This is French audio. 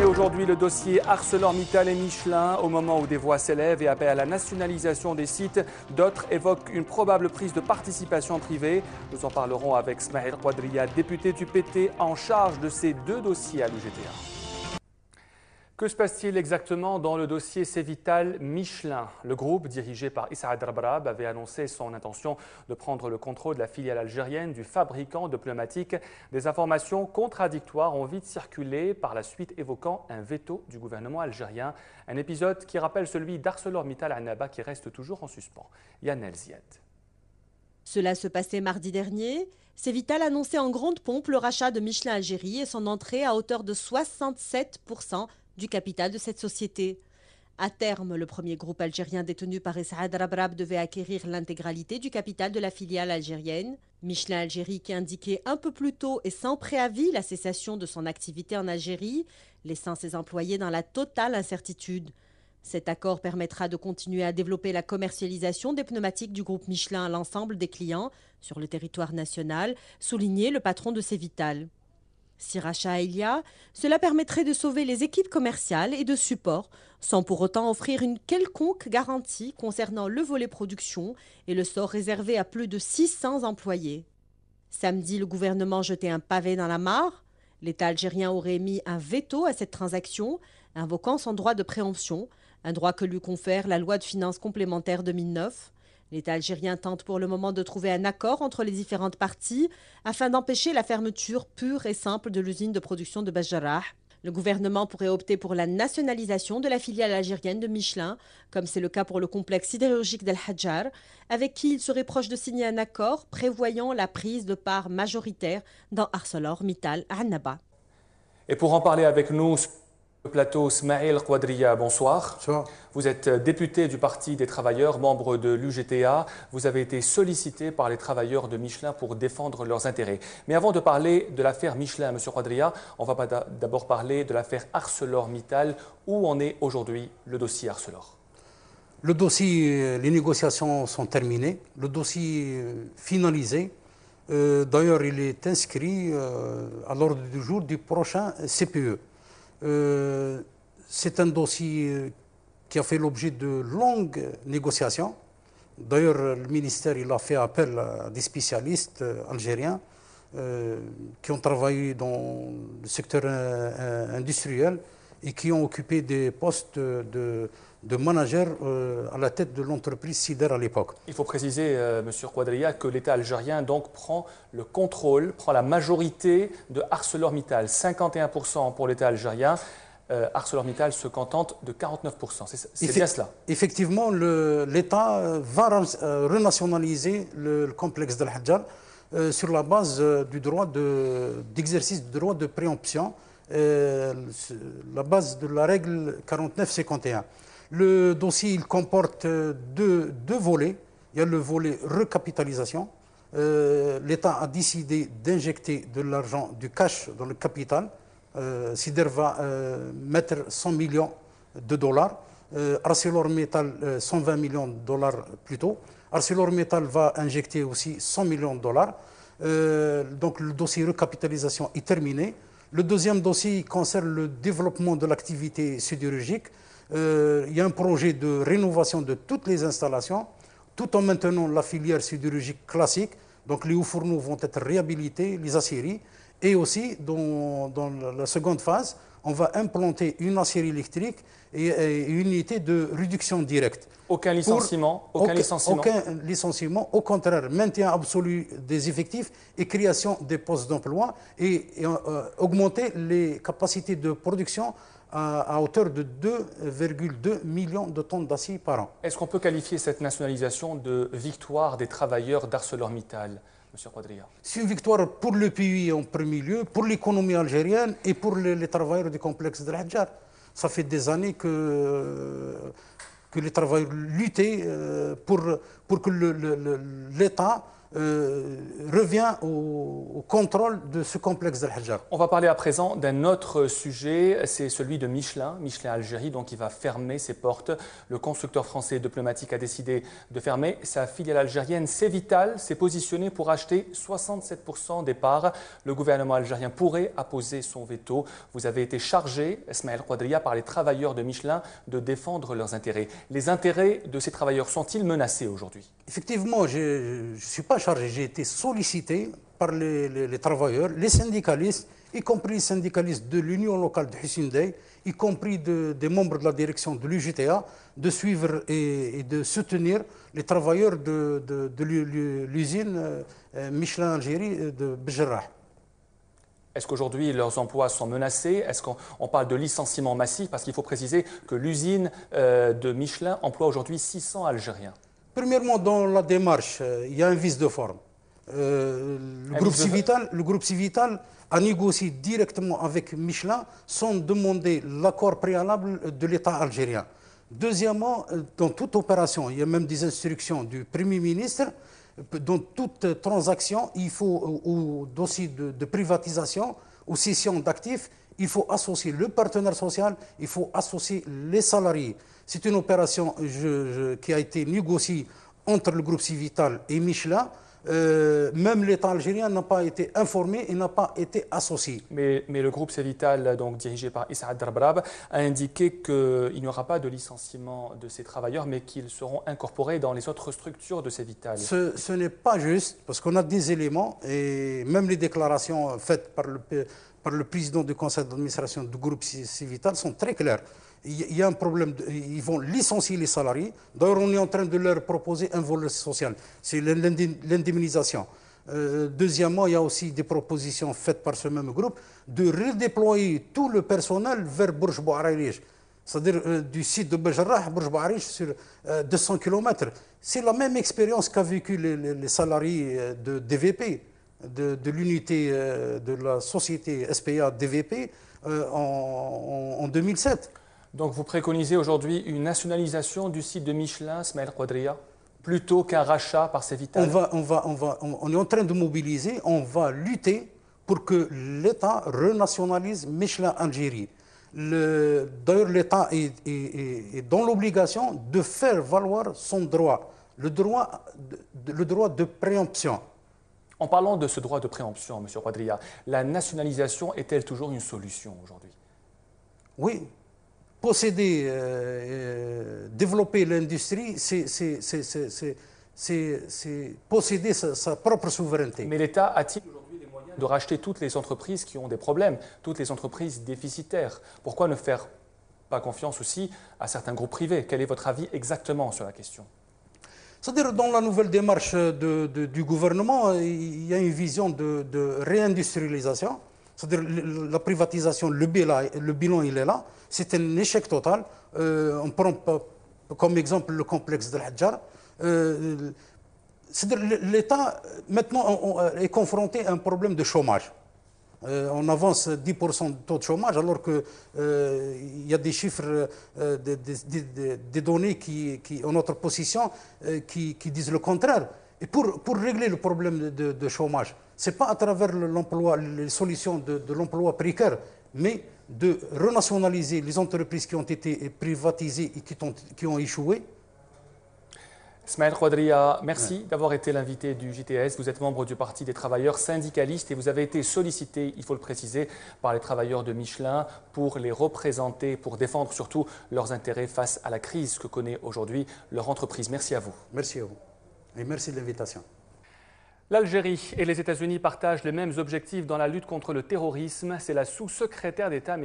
aujourd'hui le dossier ArcelorMittal et Michelin. Au moment où des voix s'élèvent et appellent à la nationalisation des sites, d'autres évoquent une probable prise de participation privée. Nous en parlerons avec Smaïl Quadria, député du PT en charge de ces deux dossiers à l'UGTA. Que se passe-t-il exactement dans le dossier Cevital Michelin? Le groupe, dirigé par Issa Drabrab, avait annoncé son intention de prendre le contrôle de la filiale algérienne du fabricant de pneumatiques. Des informations contradictoires ont vite circulé, par la suite évoquant un veto du gouvernement algérien. Un épisode qui rappelle celui d'ArcelorMittal Annaba qui reste toujours en suspens. Yann Elziad. Cela se passait mardi dernier. Cevital annonçait en grande pompe le rachat de Michelin Algérie et son entrée à hauteur de 67% du capital de cette société. À terme, le premier groupe algérien détenu par Saad Rabrab devait acquérir l'intégralité du capital de la filiale algérienne. Michelin Algérie, qui indiquait un peu plus tôt et sans préavis la cessation de son activité en Algérie, laissant ses employés dans la totale incertitude. Cet accord permettra de continuer à développer la commercialisation des pneumatiques du groupe Michelin à l'ensemble des clients sur le territoire national, soulignait le patron de Cevital. Si rachat il y a, cela permettrait de sauver les équipes commerciales et de support, sans pour autant offrir une quelconque garantie concernant le volet production et le sort réservé à plus de 600 employés. Samedi, le gouvernement jetait un pavé dans la mare. L'État algérien aurait mis un veto à cette transaction, invoquant son droit de préemption, un droit que lui confère la loi de finances complémentaire 2009. L'État algérien tente pour le moment de trouver un accord entre les différentes parties afin d'empêcher la fermeture pure et simple de l'usine de production de Bajjarah. Le gouvernement pourrait opter pour la nationalisation de la filiale algérienne de Michelin, comme c'est le cas pour le complexe sidérurgique d'Al Hadjar, avec qui il serait proche de signer un accord prévoyant la prise de part majoritaire dans ArcelorMittal Annaba. Et pour en parler avec nous, le plateau, Smaïl Quadria, bonsoir. Bonsoir. Vous êtes député du Parti des travailleurs, membre de l'UGTA. Vous avez été sollicité par les travailleurs de Michelin pour défendre leurs intérêts. Mais avant de parler de l'affaire Michelin, M. Quadria, on va d'abord parler de l'affaire ArcelorMittal. Où en est aujourd'hui le dossier Arcelor? Le dossier, les négociations sont terminées. Le dossier finalisé. D'ailleurs, il est inscrit à l'ordre du jour du prochain CPE. C'est un dossier qui a fait l'objet de longues négociations. D'ailleurs, le ministère il a fait appel à des spécialistes algériens qui ont travaillé dans le secteur industriel et qui ont occupé des postes de manager à la tête de l'entreprise Sider à l'époque. Il faut préciser, M. Quadria, que l'État algérien donc prend le contrôle, prend la majorité de ArcelorMittal, 51% pour l'État algérien. ArcelorMittal se contente de 49%. C'est bien cela. Effectivement, l'État va renationaliser le complexe d'Al Hadjar sur la base du droit d'exercice du droit de préemption, la base de la règle 49-51. Le dossier il comporte deux volets. Il y a le volet recapitalisation. L'État a décidé d'injecter de l'argent, du cash dans le capital. Sider va mettre 100 millions de dollars. ArcelorMittal 120 millions de dollars plutôt. ArcelorMittal va injecter aussi 100 millions de dollars. Donc le dossier recapitalisation est terminé. Le deuxième dossier concerne le développement de l'activité sidérurgique. Il y a un projet de rénovation de toutes les installations, tout en maintenant la filière sidérurgique classique. Donc les hauts fourneaux vont être réhabilités, les aciéries. Et aussi, dans la seconde phase, on va implanter une aciérie électrique et une unité de réduction directe. Aucun licenciement, aucun licenciement, au contraire, maintien absolu des effectifs et création des postes d'emploi et augmenter les capacités de production à hauteur de 2,2 millions de tonnes d'acier par an. Est-ce qu'on peut qualifier cette nationalisation de victoire des travailleurs d'ArcelorMittal, M. Quadria? C'est une victoire pour le pays en premier lieu, pour l'économie algérienne et pour les travailleurs du complexe de Hadjar. Ça fait des années que les travailleurs luttaient pour que l'État revient au contrôle de ce complexe d'Al-Hajjar. On va parler à présent d'un autre sujet, c'est celui de Michelin Algérie, donc qui va fermer ses portes. Le constructeur français Diplomatique a décidé de fermer sa filiale algérienne. Cevital s'est positionné pour acheter 67% des parts. Le gouvernement algérien pourrait apposer son veto. Vous avez été chargé, Smaïl Quadria, par les travailleurs de Michelin de défendre leurs intérêts. Les intérêts de ces travailleurs sont-ils menacés aujourd'hui? Effectivement, je ne suis pas chargé, j'ai été sollicité par les travailleurs, les syndicalistes, y compris les syndicalistes de l'Union locale de Hussein Dey, y compris des membres de la direction de l'UGTA, de suivre et de soutenir les travailleurs de l'usine Michelin Algérie de Bejerrah. Est-ce qu'aujourd'hui leurs emplois sont menacés? Est-ce qu'on parle de licenciement massif? Parce qu'il faut préciser que l'usine de Michelin emploie aujourd'hui 600 Algériens. Premièrement, dans la démarche, il y a un vice de forme. Le groupe Civital a négocié directement avec Michelin sans demander l'accord préalable de l'État algérien. Deuxièmement, dans toute opération, il y a même des instructions du Premier ministre. Dans toute transaction, il faut, au dossier de privatisation, aux cessions d'actifs, il faut associer le partenaire social, il faut associer les salariés. C'est une opération qui a été négociée entre le groupe Civital et Michelin. Même l'État algérien n'a pas été informé et n'a pas été associé. Mais le groupe Cevital, donc dirigé par Issaad Darbrab, a indiqué qu'il n'y aura pas de licenciement de ces travailleurs, mais qu'ils seront incorporés dans les autres structures de Cevital. Ce n'est pas juste, parce qu'on a des éléments, et même les déclarations faites par le président du conseil d'administration du groupe Civital sont très claires. Il y a un problème, ils vont licencier les salariés. D'ailleurs, on est en train de leur proposer un volet social, c'est l'indemnisation. Deuxièmement, il y a aussi des propositions faites par ce même groupe de redéployer tout le personnel vers Bourj Bouaririche, c'est-à-dire du site de Bejerrah à Bourj Bouaririche sur 200 km. C'est la même expérience qu'a vécu les salariés de DVP, de l'unité de la société SPA DVP en 2007. Donc vous préconisez aujourd'hui une nationalisation du site de Michelin, Smaïl Quadria, plutôt qu'un rachat par Cevital? On est en train de mobiliser, on va lutter pour que l'État renationalise Michelin Algérie. D'ailleurs, l'État est dans l'obligation de faire valoir son droit, le droit de préemption. En parlant de ce droit de préemption, M. Quadria, la nationalisation est-elle toujours une solution aujourd'hui? Oui. Posséder, développer l'industrie, c'est posséder sa propre souveraineté. Mais l'État a-t-il aujourd'hui les moyens de racheter toutes les entreprises qui ont des problèmes, toutes les entreprises déficitaires? Pourquoi ne faire pas confiance aussi à certains groupes privés? Quel est votre avis exactement sur la question? C'est-à-dire, dans la nouvelle démarche du gouvernement, il y a une vision de réindustrialisation. C'est-à-dire la privatisation, le bilan il est là. C'est un échec total. On prend comme exemple le complexe de l'Hajjar. C'est-à-dire l'État maintenant est confronté à un problème de chômage. On avance 10% de taux de chômage alors qu'il y a des chiffres, des données en notre position qui disent le contraire. Et pour régler le problème de chômage, ce n'est pas à travers l'emploi, les solutions de l'emploi précaire, mais de renationaliser les entreprises qui ont été privatisées et qui ont échoué. Smaïl Quadria, merci d'avoir été l'invité du JTS. Vous êtes membre du Parti des travailleurs syndicalistes et vous avez été sollicité, il faut le préciser, par les travailleurs de Michelin pour les représenter, pour défendre surtout leurs intérêts face à la crise que connaît aujourd'hui leur entreprise. Merci à vous. Merci à vous et merci de l'invitation. L'Algérie et les États-Unis partagent les mêmes objectifs dans la lutte contre le terrorisme. C'est la sous-secrétaire d'État